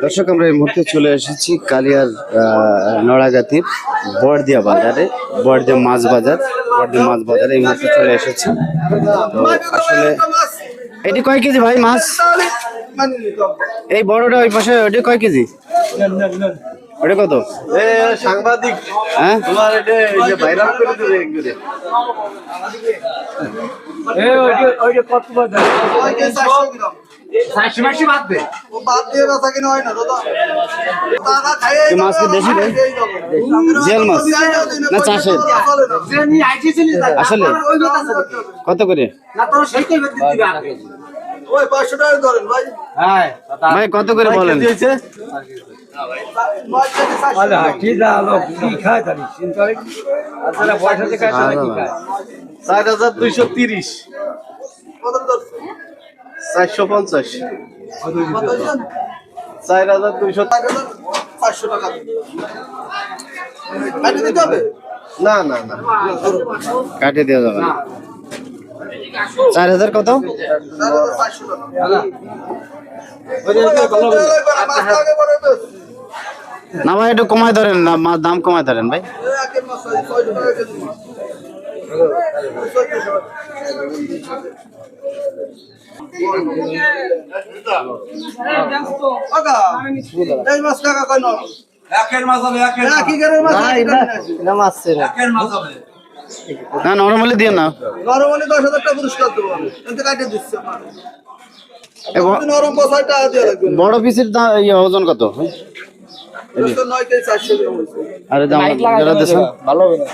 দর্শক, আমরা এই মুহূর্তে চলে এসেছি কালিয়ার নড়াগাতির বড়দিয়া বাজারে, বড়দিয়া মাছ বাজার। বড়দিয়া মাছ বাজারে এই মুহূর্তে চলে এসেছি। তো আসলে এটি কয় কেজি ভাই মাছ? এই বড়টা ওই পাশে, ওটি কয় কেজি? ওটা কত? সাংবাদিক হ্যাঁ, তোমার এটা ভাইরাল করে দেবে একজনে। মাছ কি দেশি ভাই? জিয়াল মাছ না চাষের? আসলে কত করে ভাই, কত করে বলেন? চার 4,230, 450, 4,200 না না না কাটে দেওয়া যাবে না। 4,000 কত? না ভাই, একটু কমায় ধরেন না, দাম কমায় ধরেন ভাই। না নরমালি দিয়ে না, নরমালি 10,000 টাকা পুরস্কার দেবো, এতে কাটে দিচ্ছে। বড় পিসের ওজন কত? আরে দাম ভালো হবে না।